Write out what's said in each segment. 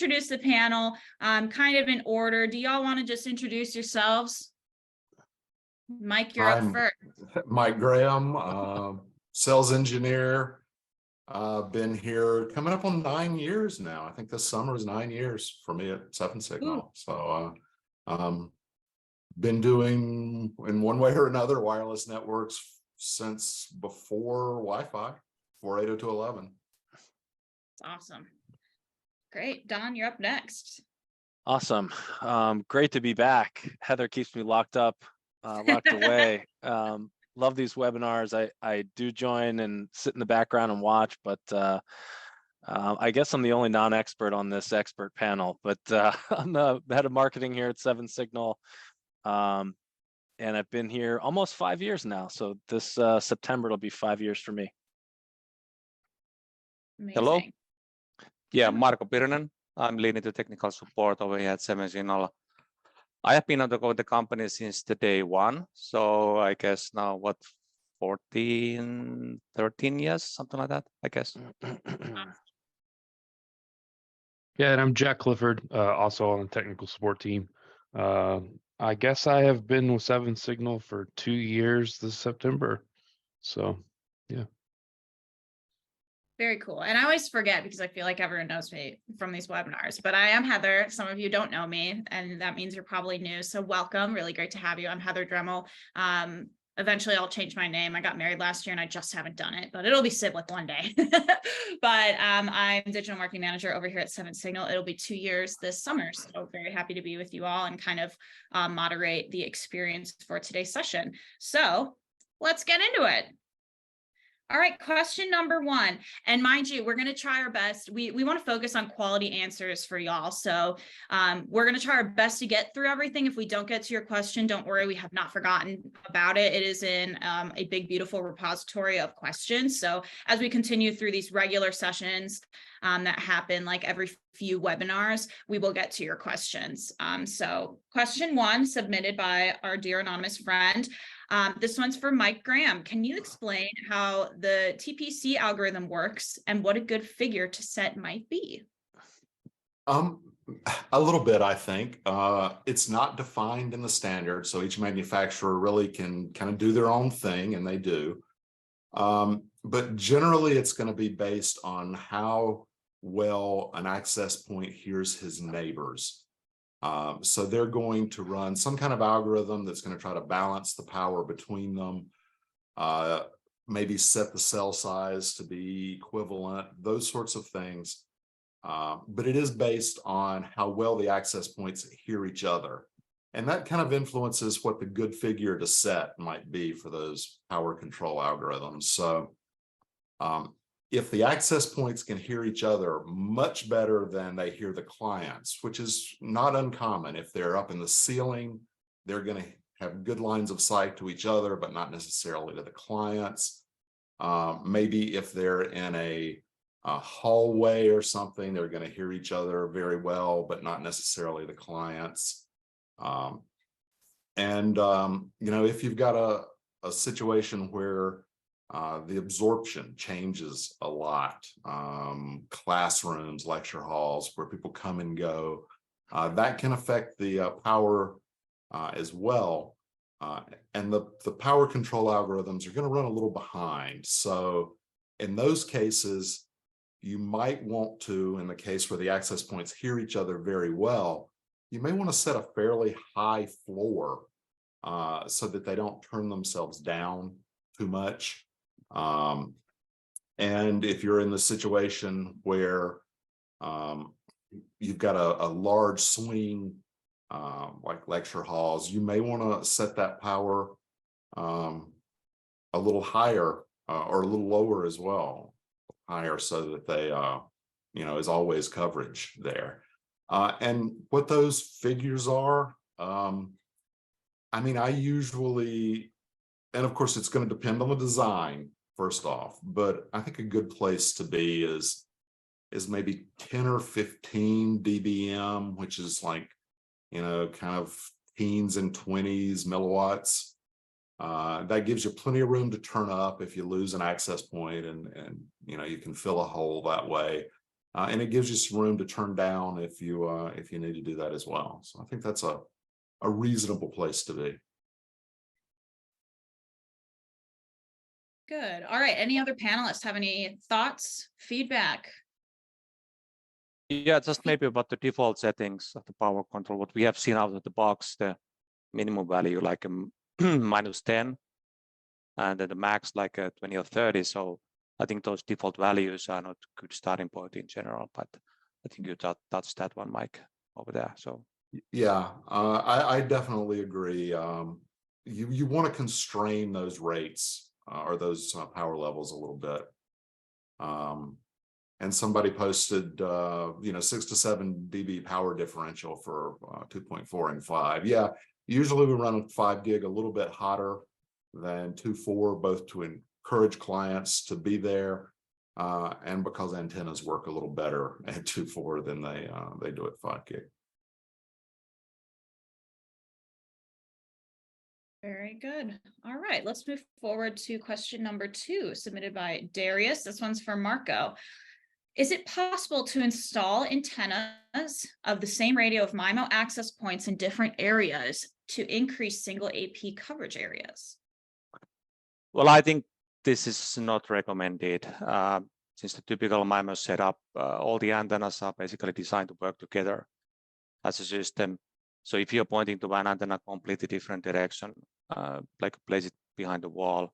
introduce the panel kind of in order. Do y'all want to just introduce yourselves? Mike, you're up first. Mike Graham, sales engineer. Been here coming up on 9 years now. I think this summer is 9 years for me at Seven Signal. Ooh. So been doing, in one way or another, wireless networks since before Wi-Fi, before 802.11. Awesome. Great. Don, you're up next. Awesome. Great to be back. Heather keeps me locked away. Love these webinars. I do join and sit in the background and watch, but I guess I'm the only non-expert on this expert panel, but I'm the head of marketing here at Seven Signal. And I've been here almost 5 years now. So this September, it'll be 5 years for me. Amazing. Hello. Yeah, Marko Pirinen. I'm leading the technical support over here at Seven Signal. I have been on the company since the day one. So I guess now, what, 14, 13 years, something like that, I guess. Yeah, and I'm Jack Clifford, also on the technical support team. I guess I have been with Seven Signal for 2 years this September. So, yeah. Very cool. And I always forget because I feel like everyone knows me from these webinars, but I am Heather. Some of you don't know me, and that means you're probably new. So welcome. Really great to have you. I'm Heather Dremel. Eventually I'll change my name. I got married last year and I just haven't done it, but it'll be Civic one day. But I'm digital marketing manager over here at Seven Signal. It'll be 2 years this summer. So very happy to be with you all and kind of moderate the experience for today's session. So let's get into it. All right, question number 1. And mind you, we're going to try our best. We want to focus on quality answers for y'all. So we're going to try our best to get through everything. If we don't get to your question, don't worry, we have not forgotten about it. It is in a big, beautiful repository of questions. So as we continue through these regular sessions that happen like every few webinars, we will get to your questions. So question 1, submitted by our dear anonymous friend. This one's for Mike Graham. Can you explain how the TPC algorithm works and what a good figure to set might be? A little bit, I think. It's not defined in the standard, so each manufacturer really can kind of do their own thing, and they do. But generally, it's going to be based on how well an access point hears his neighbors. So they're going to run some kind of algorithm that's going to try to balance the power between them, maybe set the cell size to be equivalent, those sorts of things. But it is based on how well the access points hear each other. And that kind of influences what the good figure to set might be for those power control algorithms. So if the access points can hear each other much better than they hear the clients, which is not uncommon. If they're up in the ceiling, they're going to have good lines of sight to each other, but not necessarily to the clients. Maybe if they're in a hallway or something, they're going to hear each other very well, but not necessarily the clients. If you've got a situation where the absorption changes a lot, classrooms, lecture halls, where people come and go, that can affect the power as well. And the power control algorithms are going to run a little behind. So in those cases, you might want to, in the case where the access points hear each other very well, you may want to set a fairly high floor so that they don't turn themselves down too much. And if you're in the situation where you've got a large swing, like lecture halls, you may want to set that power a little higher or a little lower as well, higher, so that they, is always coverage there. And what those figures are, I usually, and of course it's going to depend on the design first off, but I think a good place to be is maybe 10 or 15 dBm, which is like, kind of teens and 20s milliwatts. That gives you plenty of room to turn up if you lose an access point, and you can fill a hole that way. And it gives you some room to turn down if you need to do that as well. So I think that's a reasonable place to be. Good. All right. Any other panelists have any thoughts, feedback? Yeah, just maybe about the default settings of the power control. What we have seen out of the box, the minimum value like a -10, and then the max like a 20 or 30. So I think those default values are not a good starting point in general, but I think you touched that one, Mike, over there. So yeah, I definitely agree. You want to constrain those rates or those power levels a little bit. And somebody posted, 6 to 7 dB power differential for 2.4 and 5. Yeah, usually we run a 5 gig a little bit hotter than 2.4, both to encourage clients to be there and because antennas work a little better at 2.4 than they do at 5 gig. Very good. All right, let's move forward to question number 2, submitted by Darius. This one's for Marko. Is it possible to install antennas of the same radio of MIMO access points in different areas to increase single AP coverage areas? well, I think this is not recommended since the typical MIMO setup, all the antennas are basically designed to work together as a system. So if you're pointing to one antenna completely different direction, like place it behind the wall,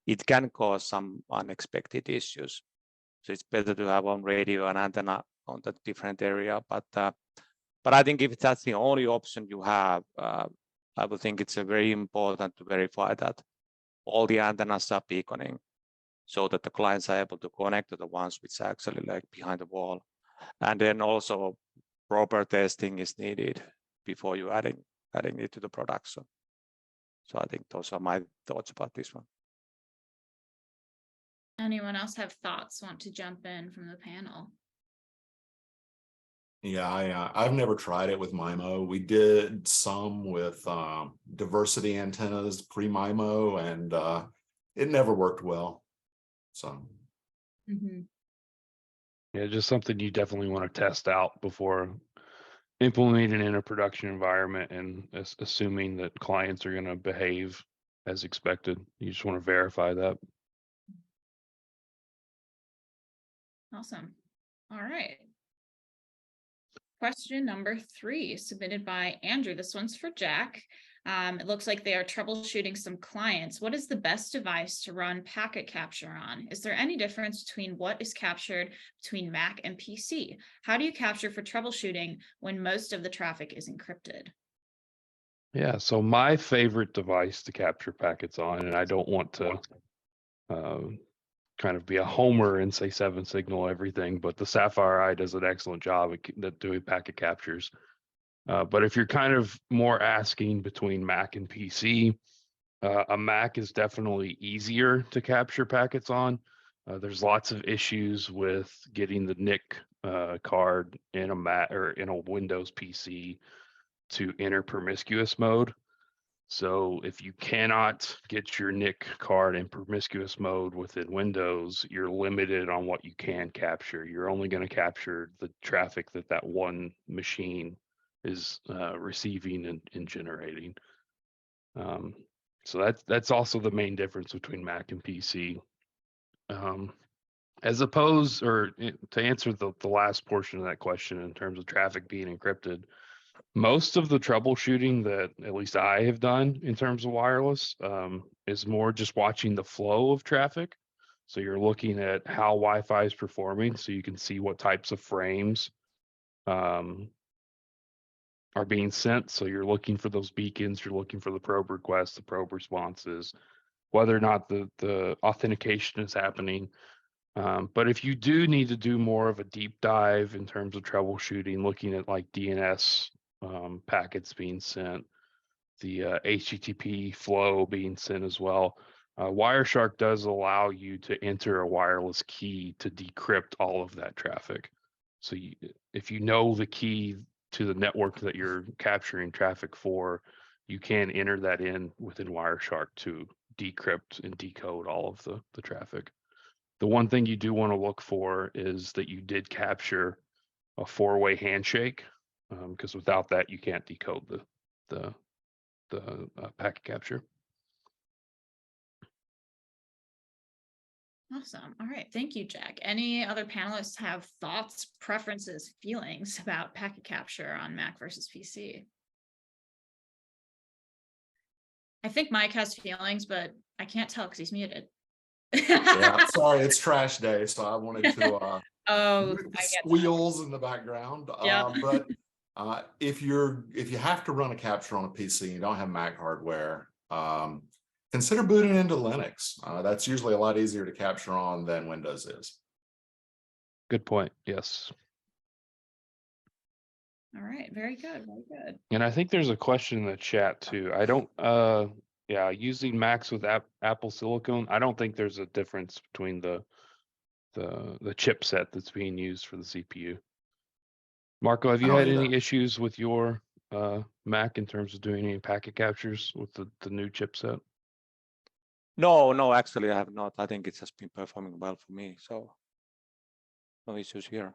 it can cause some unexpected issues. So it's better to have one radio and antenna on that different area. But I think if that's the only option you have, I would think it's very important to verify that all the antennas are beaconing so that the clients are able to connect to the ones which are actually like behind the wall. And then also proper testing is needed before you adding it to the production. So I think those are my thoughts about this one. Anyone else have thoughts, want to jump in from the panel? Yeah, I've never tried it with MIMO. We did some with diversity antennas pre-MIMO, and it never worked well. So Yeah, just something you definitely want to test out before implementing in a production environment and assuming that clients are going to behave as expected. You just want to verify that. Awesome. All right. Question number 3, submitted by Andrew. This one's for Jack. It looks like they are troubleshooting some clients. What is the best device to run packet capture on? Is there any difference between what is captured between Mac and PC? How do you capture for troubleshooting when most of the traffic is encrypted? Yeah, so my favorite device to capture packets on, and I don't want to kind of be a homer and say 7 signal everything, but the Sapphire Eye does an excellent job at doing packet captures. But if you're kind of more asking between Mac and PC, a Mac is definitely easier to capture packets on. There's lots of issues with getting the NIC card in a Mac or in a Windows PC to enter promiscuous mode. So if you cannot get your NIC card in promiscuous mode within Windows, you're limited on what you can capture. You're only going to capture the traffic that one machine is receiving and generating. So that's also the main difference between Mac and PC. As opposed, or to answer the last portion of that question in terms of traffic being encrypted, most of the troubleshooting that at least I have done in terms of wireless is more just watching the flow of traffic. So you're looking at how Wi-Fi is performing, so you can see what types of frames are being sent. So you're looking for those beacons, you're looking for the probe requests, the probe responses, whether or not the authentication is happening. But if you do need to do more of a deep dive in terms of troubleshooting, looking at like DNS packets being sent, the HTTP flow being sent as well, Wireshark does allow you to enter a wireless key to decrypt all of that traffic. So if you know the key to the network that you're capturing traffic for, you can enter that in within Wireshark to decrypt and decode all of the traffic. The one thing you do want to look for is that you did capture a 4-way handshake, because without that, you can't decode the packet capture. Awesome. All right. Thank you, Jack. Any other panelists have thoughts, preferences, feelings about packet capture on Mac versus PC? I think Mike has feelings, but I can't tell because he's muted. Yeah, sorry, it's trash day, so I wanted to Oh, mute the I get that. squeals in the background. Yeah. But if you have to run a capture on a PC and you don't have Mac hardware, consider booting into Linux. That's usually a lot easier to capture on than Windows is. Good point. Yes. All right. Very good. Very good. And I think there's a question in the chat too. I don't, yeah, using Macs with Apple Silicon, I don't think there's a difference between the chipset that's being used for the CPU. Marco, have you Oh, had yeah. any issues with your Mac in terms of doing any packet captures with the new chipset? No, actually I have not. I think it has been performing well for me, so no issues here.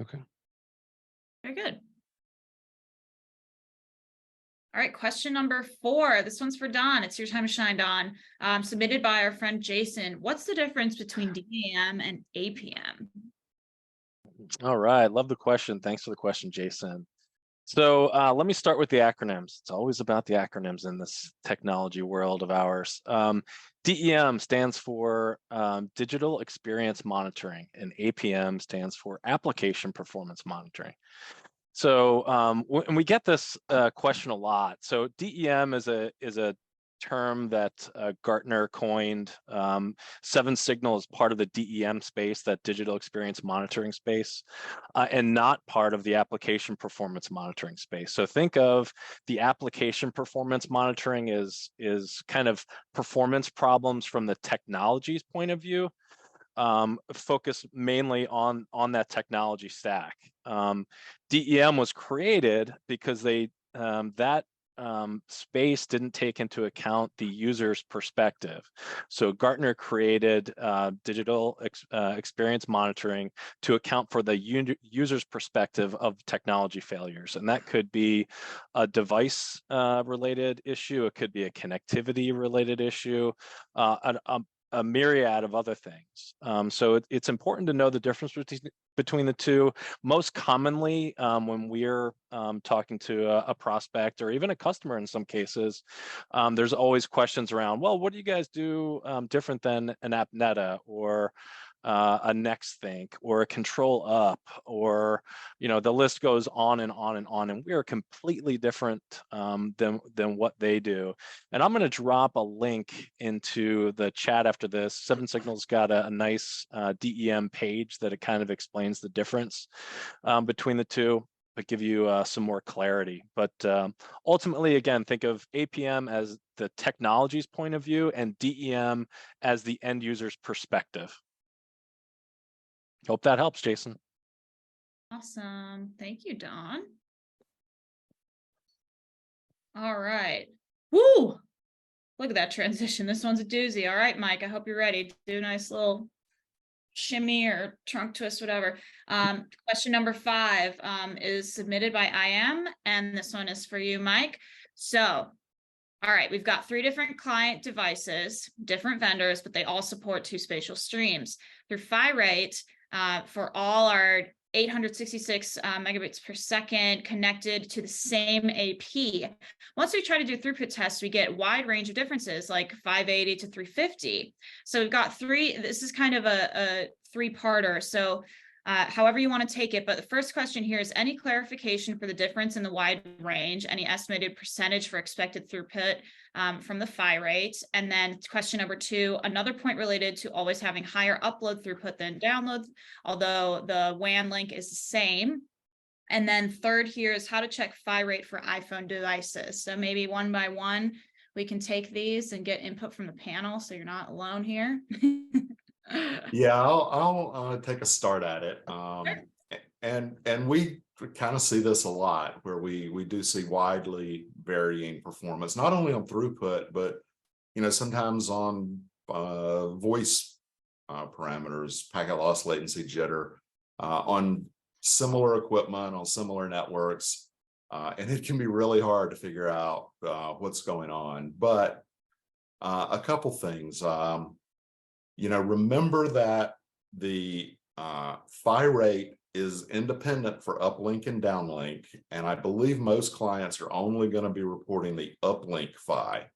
Okay. Very good. All right, question number 4. This one's for Don. It's your time to shine, Don. Submitted by our friend Jason. What's the difference between DEM and APM? All right, love the question. Thanks for the question, Jason. So let me start with the acronyms. It's always about the acronyms in this technology world of ours. DEM stands for Digital Experience Monitoring, and APM stands for Application Performance Monitoring. So and we get this question a lot. So DEM is a term that Gartner coined. 7Signal is part of the DEM space, that digital experience monitoring space, and not part of the application performance monitoring space. So think of the application performance monitoring is kind of performance problems from the technology's point of view, focus mainly on that technology stack. DEM was created because that space didn't take into account the user's perspective. So Gartner created digital experience monitoring to account for the user's perspective of technology failures. And that could be a device related issue. It could be a connectivity related issue, a myriad of other things. So it's important to know the difference between the two. Most commonly, when we're talking to a prospect or even a customer in some cases, there's always questions around, well, what do you guys do different than an AppNeta or a NextThink or a Control Up, or the list goes on and on and on, and we are completely different than what they do. And I'm going to drop a link into the chat after this. 7Signal's got a nice DEM page that it kind of explains the difference between the two, but give you some more clarity. But ultimately, again, think of APM as the technology's point of view and DEM as the end user's perspective. Hope that helps, Jason. Awesome. Thank you, Don. All right. Woo! Look at that transition. This one's a doozy. All right, Mike, I hope you're ready. Do a nice little shimmy or trunk twist, whatever. Question number 5 is submitted by IM, and this one is for you, Mike. So, all right, we've got 3 different client devices, different vendors, but they all support 2 spatial streams. Through PHY rate, for all our 866 megabits per second connected to the same AP. Once we try to do throughput tests, we get a wide range of differences, like 580 to 350. So we've got 3, this is kind of a 3-parter. So however you want to take it, but the first question here is any clarification for the difference in the wide range, any estimated percentage for expected throughput from the PHY rate? And then question number 2, another point related to always having higher upload throughput than download, although the WAN link is the same. And then third here is how to check PHY rate for iPhone devices. So maybe one by one, we can take these and get input from the panel, so you're not alone here. Yeah, I'll take a start at it. And we kind of see this a lot, where we do see widely varying performance, not only on throughput, but sometimes on voice parameters, packet loss, latency, jitter, on similar equipment, on similar networks. And it can be really hard to figure out what's going on. But a couple things, remember that the phi rate is independent for uplink and downlink. And I believe most clients are only going to be reporting the uplink phi.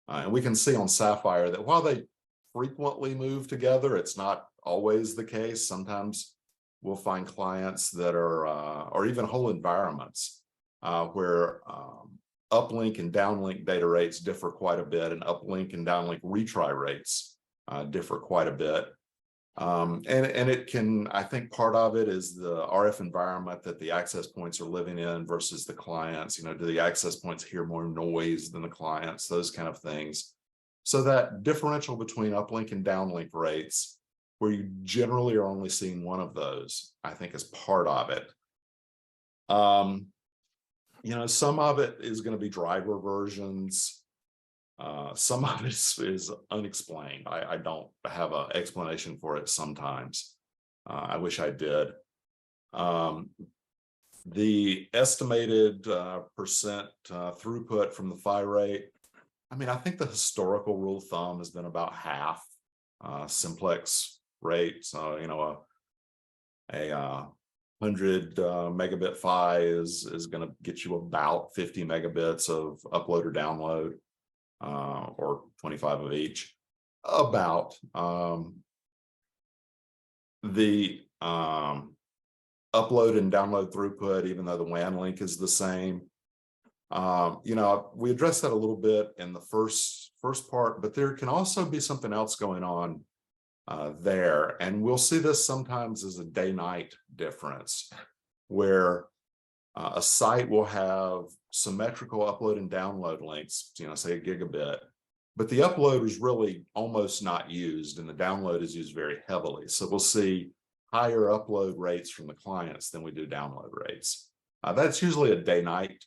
And we can see on Sapphire that while they frequently move together, it's not always the case. Sometimes we'll find clients that are, or even whole environments where uplink and downlink data rates differ quite a bit, and uplink and downlink retry rates differ quite a bit. And it can, I think part of it is the RF environment that the access points are living in versus the clients. Do the access points hear more noise than the clients, those kind of things. So that differential between uplink and downlink rates, where you generally are only seeing one of those, I think is part of it. Some of it is going to be driver versions. Some of it is unexplained. I don't have an explanation for it sometimes. I wish I did. The estimated percent throughput from the phi rate, I think the historical rule of thumb has been about half simplex rate. So, a 100 megabit phi is going to get you about 50 megabits of upload or download. Or 25 of each, about the upload and download throughput, even though the WAN link is the same. We addressed that a little bit in the first part, but there can also be something else going on there. And we'll see this sometimes as a day-night difference, where a site will have symmetrical upload and download links, say a gigabit, but the upload is really almost not used and the download is used very heavily. So we'll see higher upload rates from the clients than we do download rates. That's usually a day-night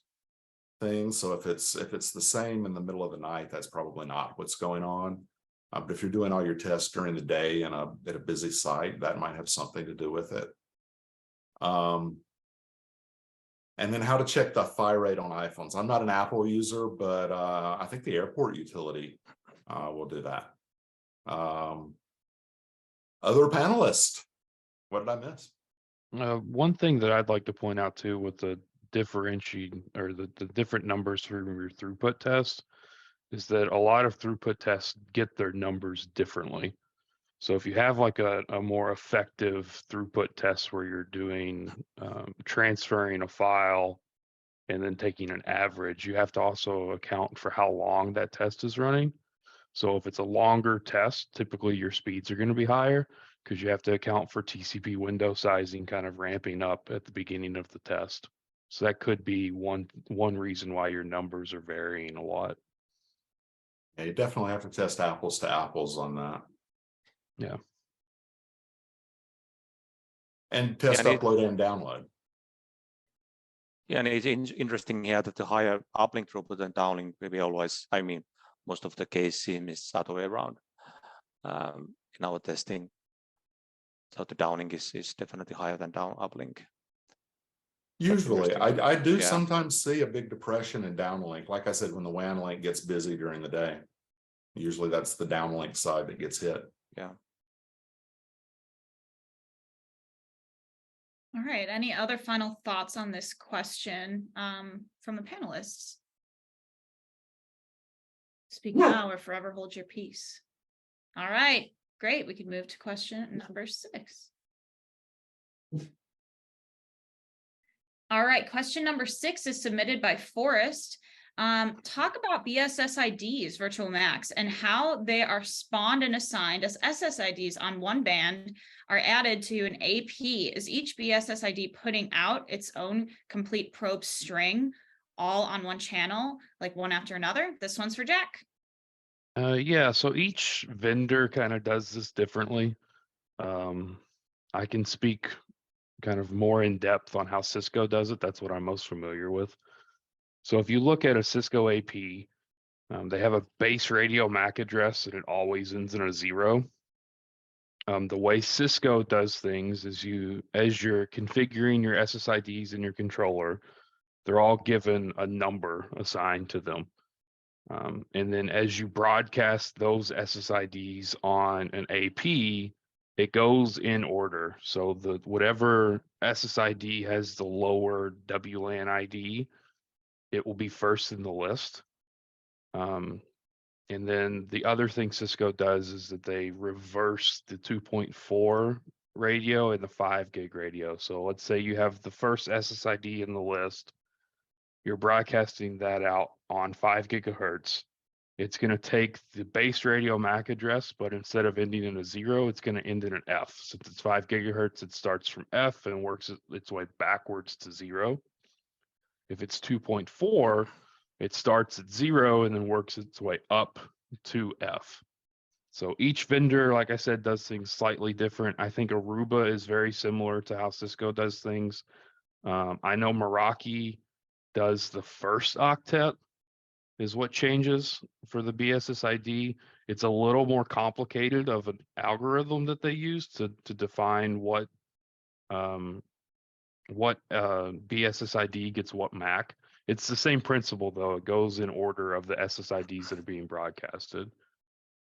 thing. So if it's the same in the middle of the night, that's probably not what's going on. But if you're doing all your tests during the day at a busy site, that might have something to do with it. And then how to check the phi rate on iPhones. I'm not an Apple user, but I think the airport utility will do that. Other panelists, what did I miss? One thing that I'd like to point out too with the differentiating or the different numbers for your throughput test is that a lot of throughput tests get their numbers differently. So if you have like a more effective throughput test where you're doing transferring a file and then taking an average, you have to also account for how long that test is running. So if it's a longer test, typically your speeds are going to be higher because you have to account for TCP window sizing kind of ramping up at the beginning of the test. So that could be one reason why your numbers are varying a lot. Yeah, you definitely have to test apples to apples on that. Yeah. And test upload and download. Yeah, and it's interesting here that the higher uplink throughput and downlink maybe always, most of the case seem is the other way around in our testing. So the downlink is definitely higher than uplink. Usually, I do sometimes see a big depression in downlink. Like I said, when the WAN link gets busy during the day, usually that's the downlink side that gets hit. Yeah. All right. Any other final thoughts on this question from the panelists? Speak now or forever hold your peace. All right. Great. We can move to question number 6. All right. Question number 6 is submitted by Forrest. Talk about BSS IDs, Virtual Max, and how they are spawned and assigned as SSIDs on one band are added to an AP. Is each BSS ID putting out its own complete probe string all on one channel, like one after another? This one's for Jack. Yeah, so each vendor kind of does this differently. I can speak kind of more in depth on how Cisco does it, that's what I'm most familiar with. So if you look at a Cisco AP, they have a base radio MAC address and it always ends in a 0. The way Cisco does things is as you're configuring your SSIDs in your controller, they're all given a number assigned to them. And then as you broadcast those SSIDs on an AP, it goes in order. So whatever SSID has the lower WLAN ID, it will be first in the list. And then the other thing Cisco does is that they reverse the 2.4 radio and the 5 gig radio. So let's say you have the first SSID in the list, you're broadcasting that out on 5 gigahertz. It's going to take the base radio MAC address, but instead of ending in a 0, it's going to end in an F. Since it's 5 gigahertz, it starts from F and works its way backwards to 0. If it's 2.4, it starts at 0 and then works its way up to F. So each vendor, like I said, does things slightly different. I think Aruba is very similar to how Cisco does things. I know Meraki does the first octet is what changes for the BSS ID. It's a little more complicated of an algorithm that they use to define what BSS ID gets what MAC. It's the same principle though. It goes in order of the SSIDs that are being broadcasted.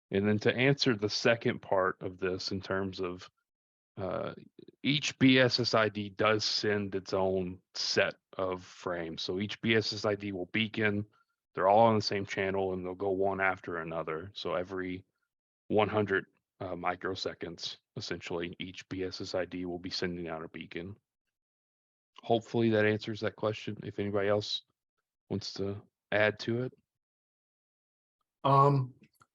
And then to answer the second part of this in terms of each BSS ID does send its own set of frames. So each BSS ID will beacon. They're all on the same channel and they'll go one after another. So every 100 microseconds, essentially, each BSS ID will be sending out a beacon. Hopefully that answers that question. If anybody else wants to add to it.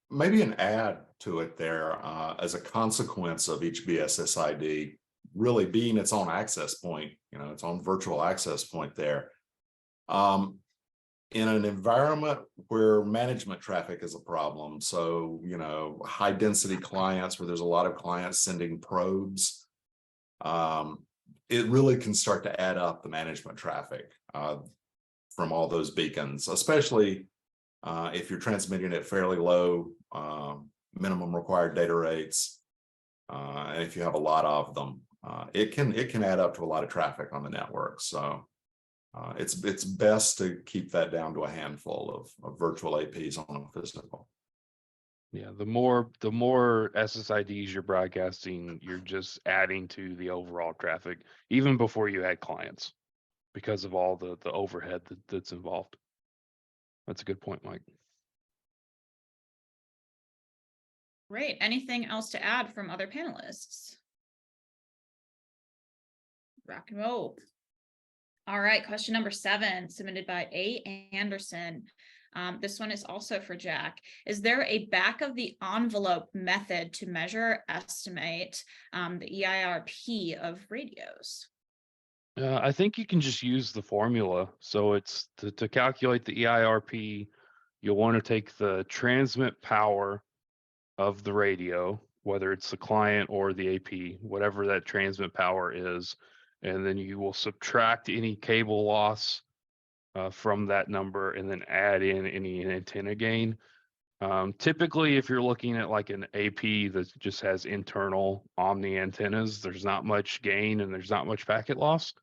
Maybe an add to it there, as a consequence of each BSS ID really being its own access point, its own virtual access point there. In an environment where management traffic is a problem, so, high density clients where there's a lot of clients sending probes, it really can start to add up the management traffic from all those beacons, especially if you're transmitting at fairly low minimum required data rates, and if you have a lot of them, it can add up to a lot of traffic on the network. So it's best to keep that down to a handful of virtual APs on a physical. Yeah, the more SSIDs you're broadcasting, you're just adding to the overall traffic, even before you add clients, because of all the overhead that's involved. That's a good point, Mike. Great. Anything else to add from other panelists? Rock and roll. All right, question number 7, submitted by A. Anderson. This one is also for Jack. Is there a back of the envelope method to measure, estimate the EIRP of radios? I think you can just use the formula. So it's to calculate the EIRP, you'll want to take the transmit power of the radio, whether it's the client or the AP, whatever that transmit power is, and then you will subtract any cable loss from that number and then add in any antenna gain. Typically, if you're looking at like an AP that just has internal Omni antennas, there's not much gain and there's not much packet loss.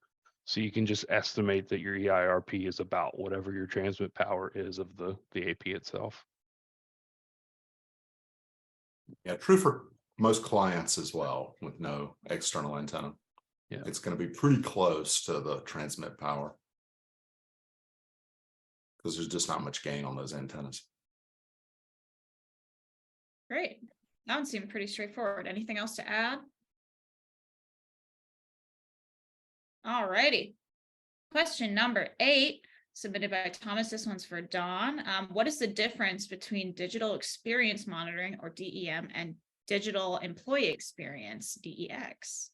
So you can just estimate that your EIRP is about whatever your transmit power is of the AP itself. Yeah, true for most clients as well with no external antenna. Yeah, it's going to be pretty close to the transmit power because there's just not much gain on those antennas. Great. That one seemed pretty straightforward. Anything else to add? All righty. Question number 8, submitted by Thomas. This one's for Dawn. What is the difference between digital experience monitoring, or DEM, and digital employee experience, DEX?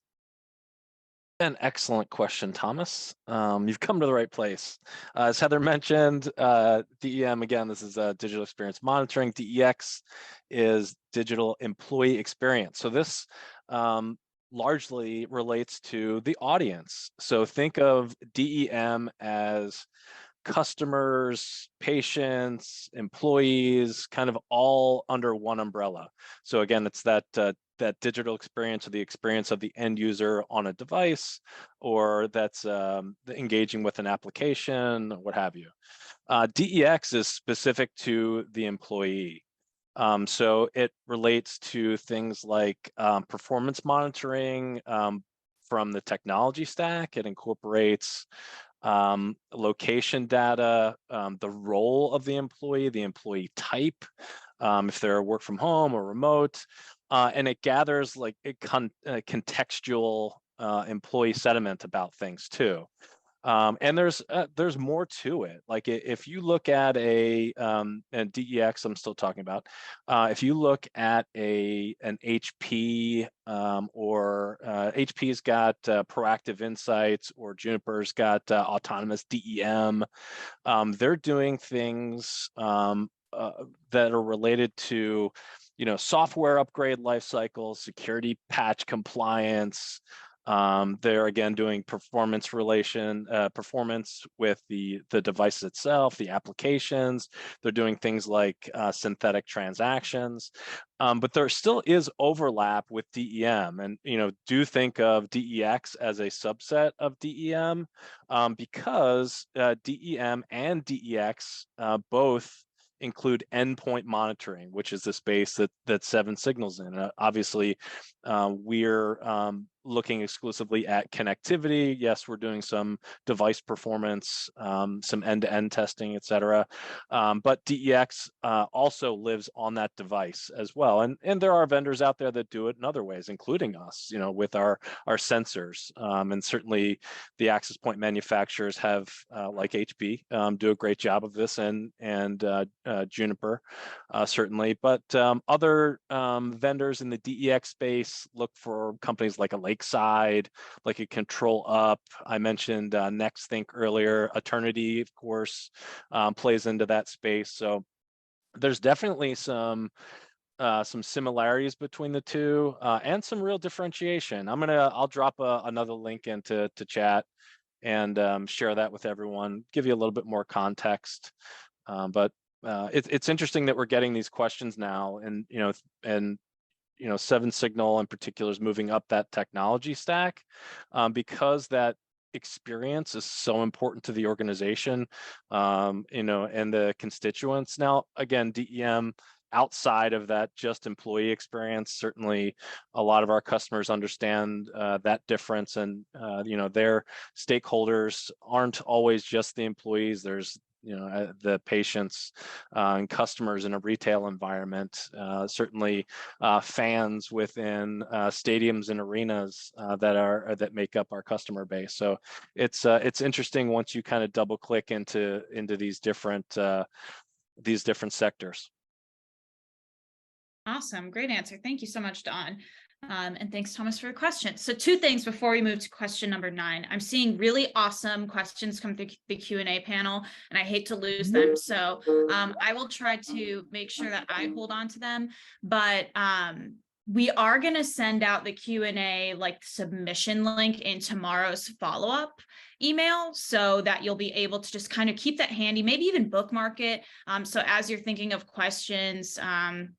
An excellent question, Thomas. You've come to the right place. As Heather mentioned, DEM, again, this is digital experience monitoring. DEX is digital employee experience. So this largely relates to the audience. So think of DEM as customers, patients, employees, kind of all under one umbrella. So again, it's that that digital experience or the experience of the end user on a device, or that's engaging with an application, what have you. DEX is specific to the employee. So it relates to things like performance monitoring from the technology stack. It incorporates location data, the role of the employee type, if they're work from home or remote, and it gathers like contextual employee sentiment about things too. And there's more to it. Like if you look at and DEX, I'm still talking about, if you look at an HP or HP's got proactive insights, or Juniper's got autonomous DEM, they're doing things that are related to, software upgrade life cycle, security patch compliance. They're again doing performance with the device itself, the applications. They're doing things like synthetic transactions, but there still is overlap with DEM, and do think of DEX as a subset of DEM, because DEM and DEX both include endpoint monitoring, which is the space that Seven signals in. Obviously, we're looking exclusively at connectivity. Yes, we're doing some device performance, some end-to-end testing, et cetera. But DEX also lives on that device as well. And there are vendors out there that do it in other ways, including us, with our sensors. And certainly the access point manufacturers have, like HP, do a great job of this, and Juniper, certainly. But other vendors in the DEX space look for companies like a Lakeside, like a Control Up. I mentioned NextThink earlier. Eternity, of course, plays into that space. So there's definitely some similarities between the two, and some real differentiation. I'll drop another link into chat and share that with everyone, give you a little bit more context. But it's interesting that we're getting these questions now, and Seven Signal in particular is moving up that technology stack, because that experience is so important to the organization, and the constituents. Now, again, DEM, outside of that just employee experience, certainly a lot of our customers understand that difference, and their stakeholders aren't always just the employees. There's the patients and customers in a retail environment, certainly fans within stadiums and arenas that make up our customer base. So it's interesting once you kind of double click into these different sectors. Awesome. Great answer. Thank you so much, Don. And thanks, Thomas, for the question. So 2 things before we move to question number 9. I'm seeing really awesome questions come through the Q&A panel, and I hate to lose them. So I will try to make sure that I hold on to them. But we are going to send out the Q&A submission link in tomorrow's follow-up email, so that you'll be able to just kind of keep that handy, maybe even bookmark it. So as you're thinking of questions,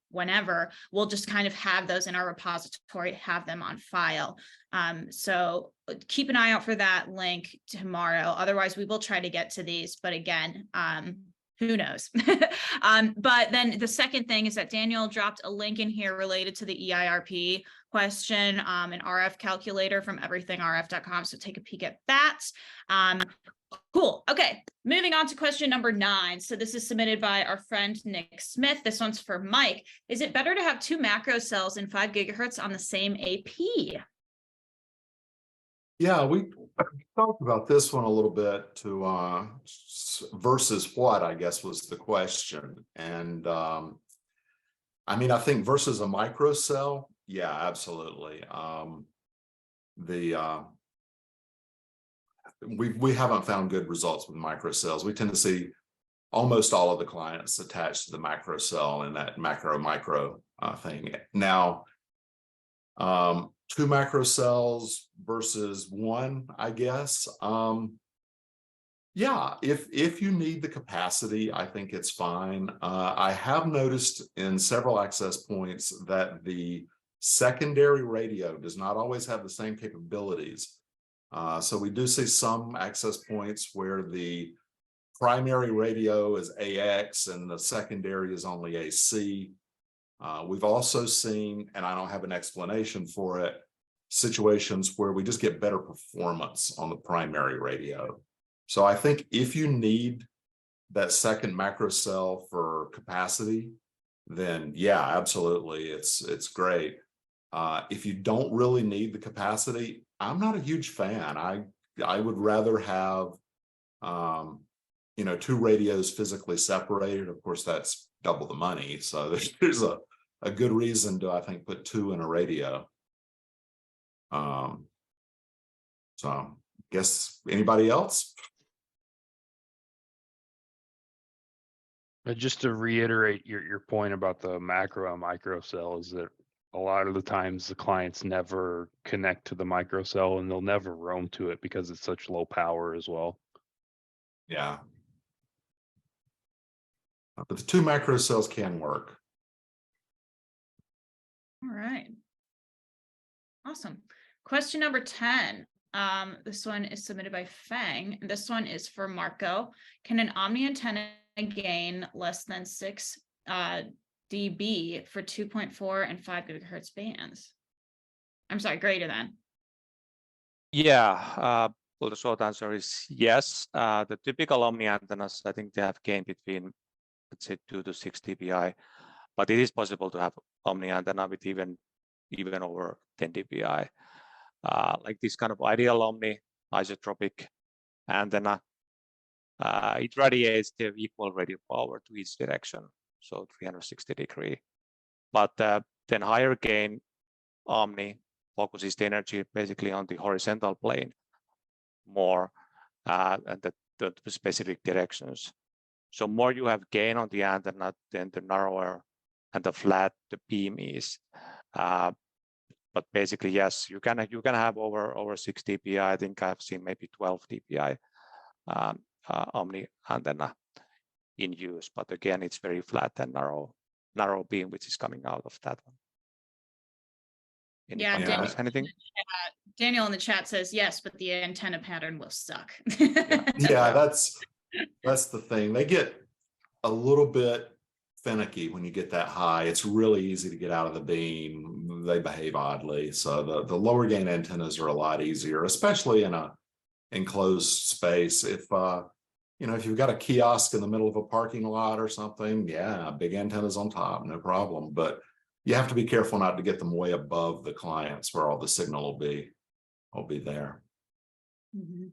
whenever, we'll just kind of have those in our repository, have them on file. So keep an eye out for that link tomorrow. Otherwise, we will try to get to these, but again, who knows? But then the second thing is that Daniel dropped a link in here related to the EIRP question, an RF calculator from everythingrf.com. So take a peek at that. Cool. Okay, moving on to question number 9. So this is submitted by our friend Nick Smith. This one's for Mike. Is it better to have 2 macro cells in 5 gigahertz on the same AP? Yeah, we talked about this one a little bit to versus what, I guess, was the question. And I think versus a microcell, yeah, absolutely. We haven't found good results with microcells. We tend to see almost all of the clients attached to the macrocell in that macro-micro thing. Now, 2 microcells versus 1, I guess. Yeah, if you need the capacity, I think it's fine. I have noticed in several access points that the secondary radio does not always have the same capabilities. So we do see some access points where the primary radio is AX and the secondary is only AC. We've also seen, and I don't have an explanation for it, situations where we just get better performance on the primary radio. So I think if you need that second macrocell for capacity, then yeah, absolutely, it's great. If you don't really need the capacity, I'm not a huge fan. I would rather have 2 radios physically separated. Of course, that's double the money. So there's a good reason to, I think, put 2 in a radio. So guess anybody else? Just to reiterate your point about the macro and microcell is that a lot of the times the clients never connect to the microcell and they'll never roam to it because it's such low power as well. Yeah. But the 2 microcells can work. All right. Awesome. Question number 10. This one is submitted by Fang. This one is for Marko. Can an Omni antenna gain less than 6 dB for 2.4 and 5 gigahertz bands? I'm sorry, greater than. Yeah, well, the short answer is yes. The typical Omni antennas, I think they have gain between, let's say, 2 to 6 dBi, but it is possible to have Omni antenna with even over 10 dBi. Like this kind of ideal Omni isotropic antenna, it radiates the equal radio power to each direction, so 360 degree. But then higher gain Omni focuses the energy basically on the horizontal plane more and the specific directions. So more you have gain on the antenna, then the narrower and the flat the beam is. But basically, yes, you can have over 6 dBi. I think I've seen maybe 12 dBi Omni antenna in use. But again, it's very flat and narrow beam which is coming out of that one. Yeah, Anything? Daniel in the chat says yes, but the antenna pattern will suck. Yeah, that's the thing. They get a little bit finicky when you get that high. It's really easy to get out of the beam. They behave oddly. So the lower gain antennas are a lot easier, especially in a enclosed space. If if you've got a kiosk in the middle of a parking lot or something, yeah, big antennas on top, no problem. But you have to be careful not to get them way above the clients where all the signal will be there. Mm-hmm.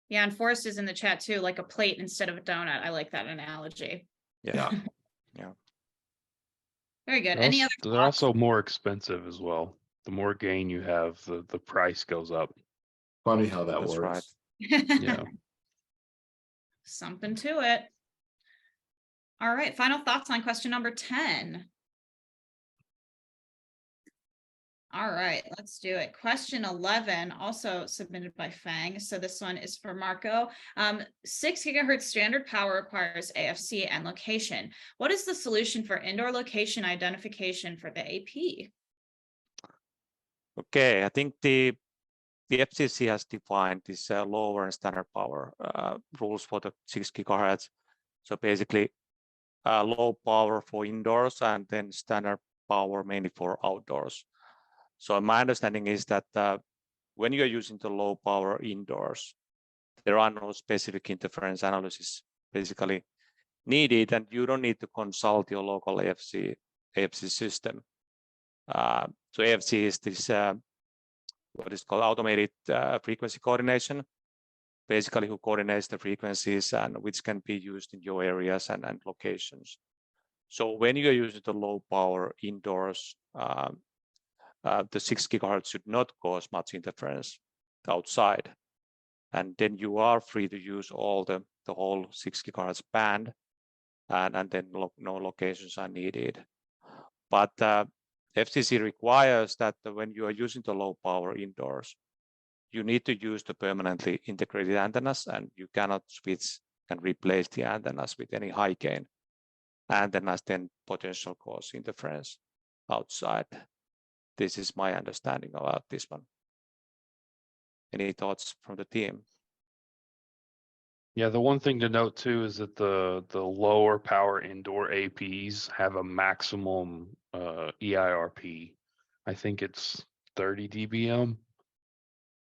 Yeah, and Forrest is in the chat too, like a plate instead of a donut. I like that analogy. Yeah. Very good. Any other they're also more expensive as well. The more gain you have, the price goes up. Funny how that That's works. right. Yeah. Something to it. All right, final thoughts on question number 10. All right, let's do it. Question 11, also submitted by Fang. So this one is for Marko. 6 gigahertz standard power requires AFC and location. What is the solution for indoor location identification for the AP? Okay, I think the FCC has defined this lower and standard power rules for the 6 gigahertz. So basically, low power for indoors and then standard power mainly for outdoors. So my understanding is that when you're using the low power indoors, there are no specific interference analysis basically needed, and you don't need to consult your local AFC system. So AFC is this what is called automated frequency coordination, basically who coordinates the frequencies and which can be used in your areas and locations. So when you're using the low power indoors, the 6 gigahertz should not cause much interference outside. And then you are free to use all the whole 6 gigahertz band, and then no locations are needed. But FCC requires that when you are using the low power indoors, you need to use the permanently integrated antennas, and you cannot switch and replace the antennas with any high gain antennas, then potential cause interference outside. This is my understanding about this one. Any thoughts from the team? Yeah, the one thing to note too is that the lower power indoor APs have a maximum EIRP. I think it's 30 dBm.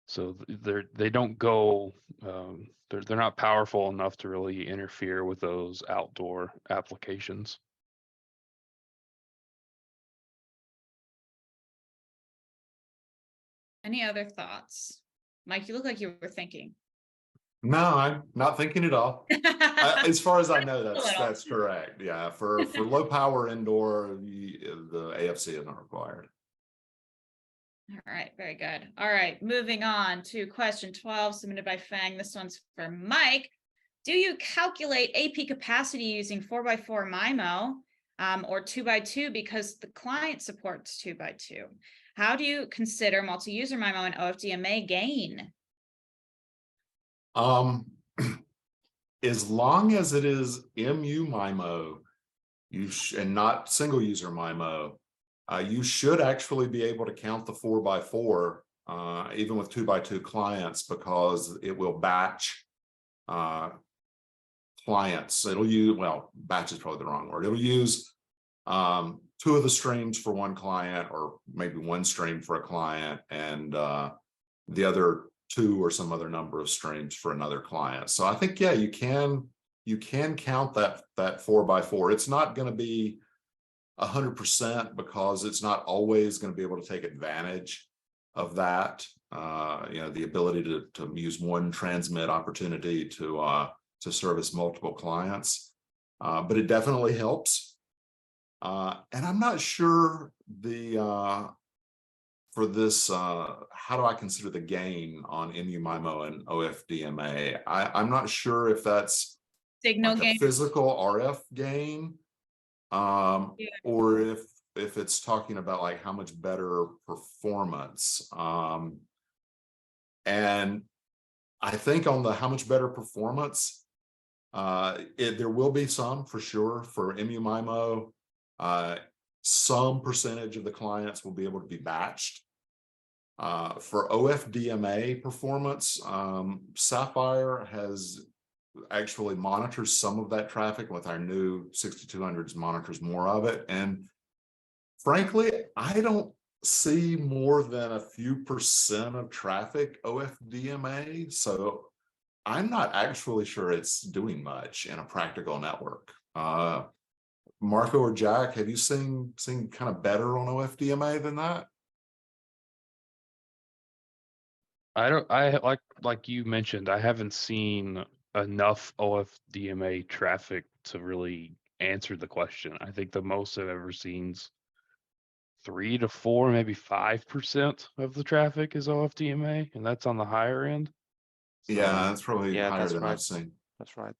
So they don't go they're not powerful enough to really interfere with those outdoor applications. Any other thoughts? Mike, you look like you were thinking. No, I'm not thinking at all. As far as I know, little. that's correct. Yeah, for low power indoor, the AFC is not required. All right, very good. All right, moving on to question 12, submitted by Fang. This one's for Mike. Do you calculate AP capacity using 4x4 MIMO or 2x2 because the client supports 2x2? How do you consider multi-user MIMO and OFDMA gain? As long as it is MU MIMO, and not single user MIMO, you should actually be able to count the 4x4 even with 2x2 clients, because it will batch clients. It'll use, well, batch is probably the wrong word. It'll use 2 of the streams for one client, or maybe one stream for a client, and the other 2 or some other number of streams for another client. So I think, yeah, you can count that 4x4. It's not going to be 100% because it's not always going to be able to take advantage of that. The ability to use one transmit opportunity to service multiple clients, but it definitely helps. And I'm not sure for this, how do I consider the gain on MU MIMO and OFDMA? I'm not sure if that's Signal like gain. a physical RF gain, or if it's talking about like how much better performance. And I think on the how much better performance, there will be some for sure for MU MIMO. Some percentage of the clients will be able to be batched. For OFDMA performance, Sapphire has actually monitors some of that traffic. With our new 6200s, monitors more of it. And frankly, I don't see more than a few percent of traffic OFDMA. So I'm not actually sure it's doing much in a practical network. Marko or Jack, have you seen kind of better on OFDMA than that? I like you mentioned, I haven't seen enough OFDMA traffic to really answer the question. I think the most I've ever seen is 3 to 4, maybe 5% of the traffic is OFDMA, and that's on the higher end. So, Yeah, that's probably yeah, higher that's than right. I've seen. That's right.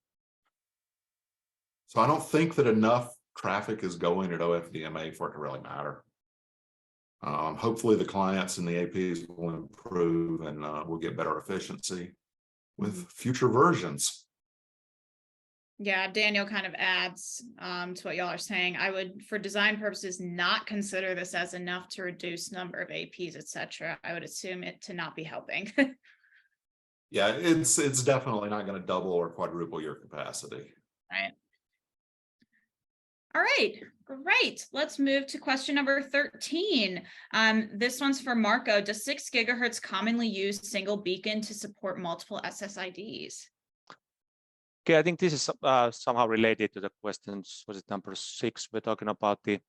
So I don't think that enough traffic is going at OFDMA for it to really matter. Hopefully the clients and the APs will improve, and we'll get better efficiency with future versions. Yeah, Daniel kind of adds to what y'all are saying. I would, for design purposes, not consider this as enough to reduce number of APs, etc. I would assume it to not be helping. Yeah, it's definitely not going to double or quadruple your capacity. Right. All right, great. Let's move to question number 13. This one's for Marko. Does 6 gigahertz commonly use single beacon to support multiple SSIDs? Okay, I think this is somehow related to the questions. Was it number 6? We're talking about the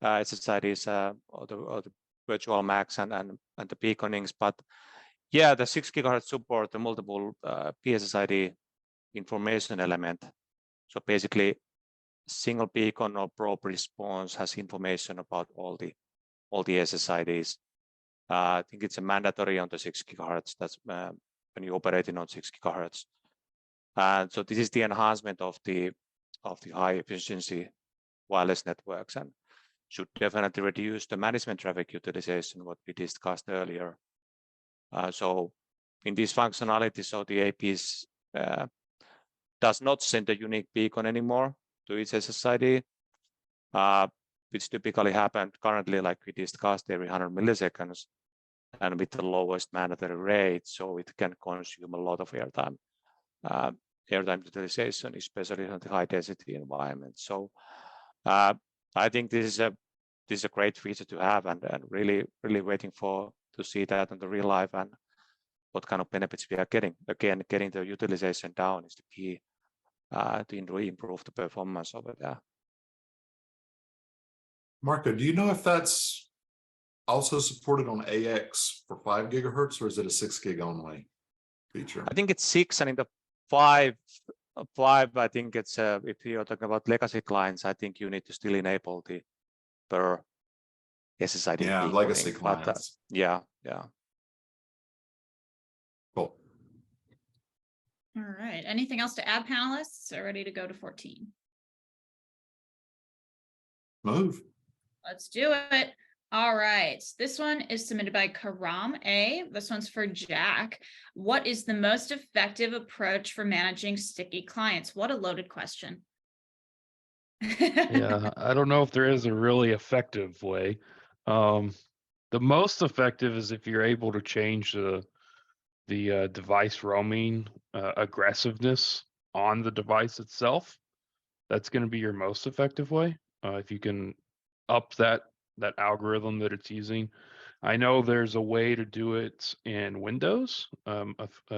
SSIDs or the virtual max and the beaconings. But yeah, the 6 gigahertz support the multiple PSSID information element. So basically, single beacon or probe response has information about all the SSIDs. I think it's a mandatory on the 6 gigahertz. That's when you're operating on 6 gigahertz. So this is the enhancement of the high efficiency wireless networks. And should definitely reduce the management traffic utilization, what we discussed earlier. So in this functionality, so the APs does not send a unique beacon anymore to each SSID, which typically happens currently, like we discussed, every 100 milliseconds, and with the lowest mandatory rate, so it can consume a lot of airtime. Airtime utilization, especially in the high density environment. So I think this is a great feature to have, and really waiting to see that in the real life and what kind of benefits we are getting. Again, getting the utilization down is the key to really improve the performance over there. Marko, do you know if that's also supported on AX for 5 gigahertz, or is it a 6 gig only feature? I think it's 6, and in the 5, I think it's if you're talking about legacy clients, I think you need to still enable the per SSID. Yeah, legacy clients. But, yeah. Cool. All right. Anything else to add, panelists? Are ready to go to 14? Move. Let's do it. All right. This one is submitted by Karam A. This one's for Jack. What is the most effective approach for managing sticky clients? What a loaded question. Yeah, I don't know if there is a really effective way. The most effective is if you're able to change the device roaming aggressiveness on the device itself. That's going to be your most effective way. If you can up that algorithm that it's using. I know there's a way to do it in Windows,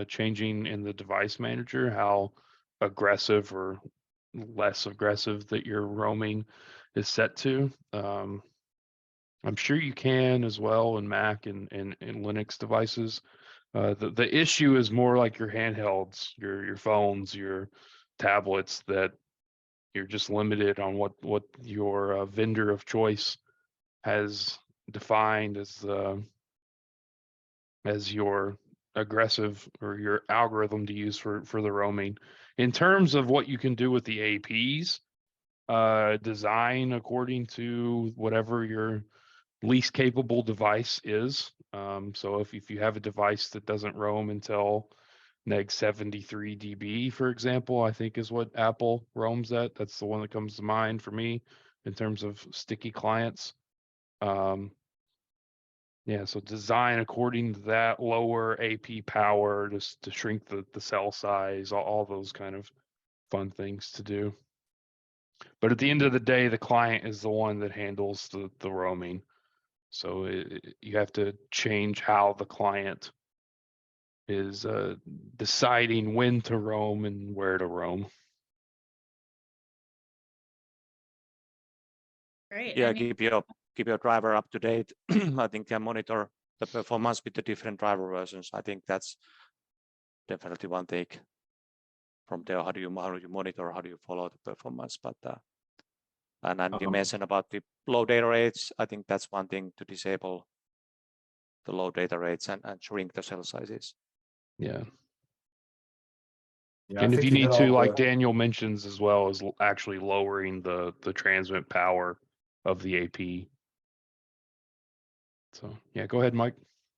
changing in the device manager how aggressive or less aggressive that your roaming is set to. I'm sure you can as well in Mac and Linux devices. The issue is more like your handhelds, your phones, your tablets, that you're just limited on what your vendor of choice has defined as your aggressive or your algorithm to use for the roaming. In terms of what you can do with the APs, design according to whatever your least capable device is. So if you have a device that doesn't roam until neg 73 dB, for example, I think is what Apple roams at. That's the one that comes to mind for me in terms of sticky clients. Yeah, so design according to that, lower AP power just to shrink the cell size, all those kind of fun things to do. But at the end of the day, the client is the one that handles the roaming. So you have to change how the client is deciding when to roam and where to roam. Great. Yeah, keep your driver up to date. I think can monitor the performance with the different driver versions. I think that's definitely one take from there. How do you monitor? How do you follow the performance? But and you mentioned about the low data rates. I think that's one thing to disable the low data rates and shrink the cell sizes. Yeah. Yeah, And I if think you need hit to, all like the- Daniel mentions as well, is actually lowering the transmit power of the AP. So yeah, go ahead, Mike.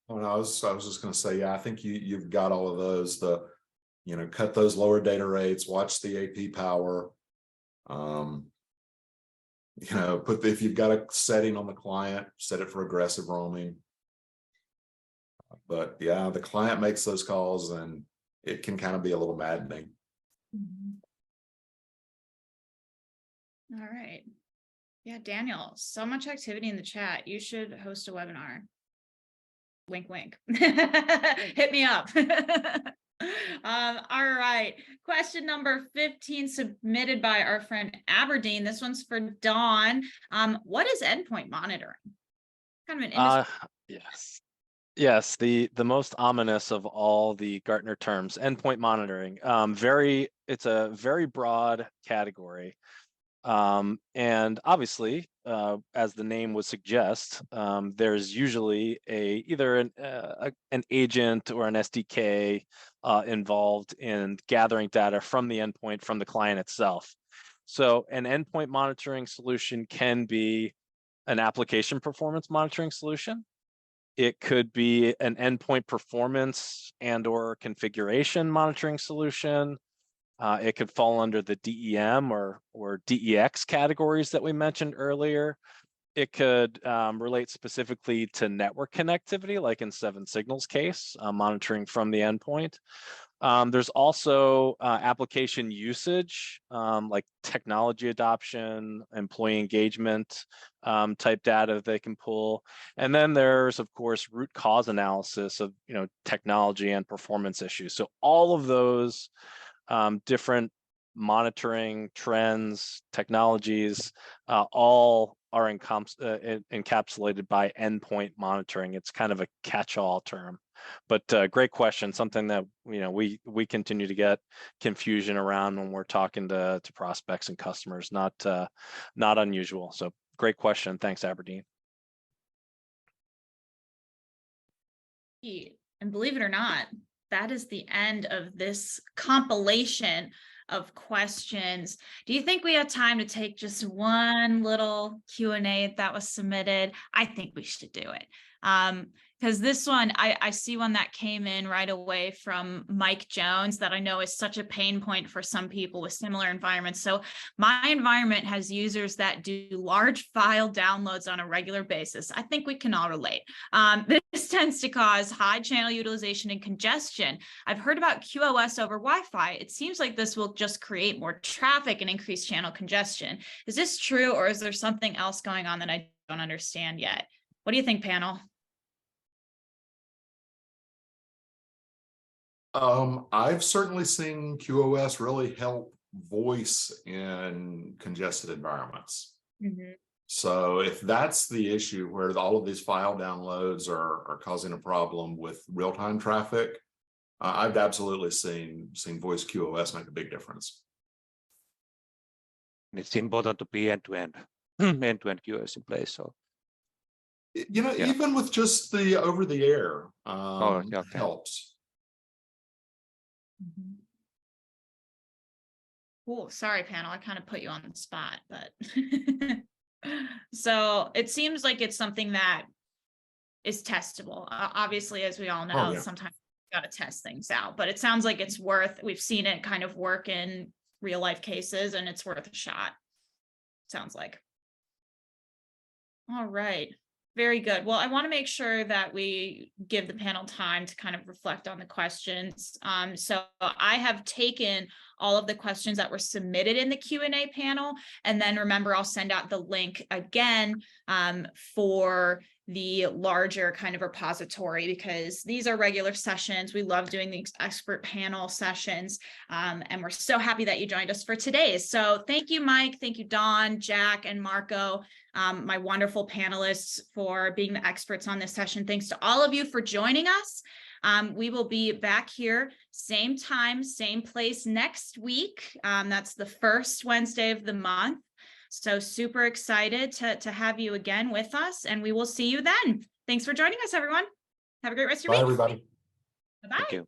Oh, no, I was just going to say, yeah, I think you've got all of those. Cut those lower data rates, watch the AP power. If you've got a setting on the client, set it for aggressive roaming. But yeah, the client makes those calls, and it can kind of be a little maddening. All right. Yeah, Daniel, so much activity in the chat. You should host a webinar. Wink, wink. Hit me up. All right. Question number 15 submitted by our friend Aberdeen. This one's for Dawn. What is endpoint monitoring? Kind of an industry. Yes, the most ominous of all the Gartner terms, endpoint monitoring. It's a very broad category. And obviously, as the name would suggest, there's usually either an agent or an SDK involved in gathering data from the endpoint from the client itself. So an endpoint monitoring solution can be an application performance monitoring solution. It could be an endpoint performance and or configuration monitoring solution. It could fall under the DEM or DEX categories that we mentioned earlier. It could relate specifically to network connectivity, like in 7Signal's case, monitoring from the endpoint. There's also application usage, like technology adoption, employee engagement type data they can pull. And then there's, of course, root cause analysis of technology and performance issues. So all of those different monitoring trends, technologies, all are encapsulated by endpoint monitoring. It's kind of a catch-all term, but great question. Something that we continue to get confusion around when we're talking to prospects and customers. Not unusual. So great question. Thanks, Aberdeen. And believe it or not, that is the end of this compilation of questions. Do you think we have time to take just one little Q&A that was submitted? I think we should do it. Because this one, I see one that came in right away from Mike Jones that I know is such a pain point for some people with similar environments. So my environment has users that do large file downloads on a regular basis. I think we can all relate. This tends to cause high channel utilization and congestion. I've heard about QoS over Wi-Fi. It seems like this will just create more traffic and increase channel congestion. Is this true, or is there something else going on that I don't understand yet? What do you think, panel? I've certainly seen QoS really help voice in congested environments. Mm-hmm. So if that's the issue where all of these file downloads are causing a problem with real-time traffic, I've absolutely seen voice QoS make a big difference. It's important to be end-to-end QoS in place. So even with just the over-the-air helps. Mm-hmm. Cool. Sorry, panel. I kind of put you on the spot, but so it seems like it's something that is testable. Obviously, as we all know, sometimes you got to test things out, but it sounds like it's we've seen it kind of work in real life cases and it's worth a shot. Sounds like. All right. Very good. Well, I want to make sure that we give the panel time to kind of reflect on the questions. So I have taken all of the questions that were submitted in the Q&A panel, and then remember, I'll send out the link again for the larger kind of repository, because these are regular sessions. We love doing these expert panel sessions, and we're so happy that you joined us for today's. So thank you, Mike. Thank you, Dawn, Jack, and Marko, my wonderful panelists, for being the experts on this session. Thanks to all of you for joining us. We will be back here, same time, same place next week. That's the first Wednesday of the month. So super excited to have you again with us, and we will see you then. Thanks for joining us, everyone. Have a great rest of your week. Bye, everybody. Bye-bye. Thank you.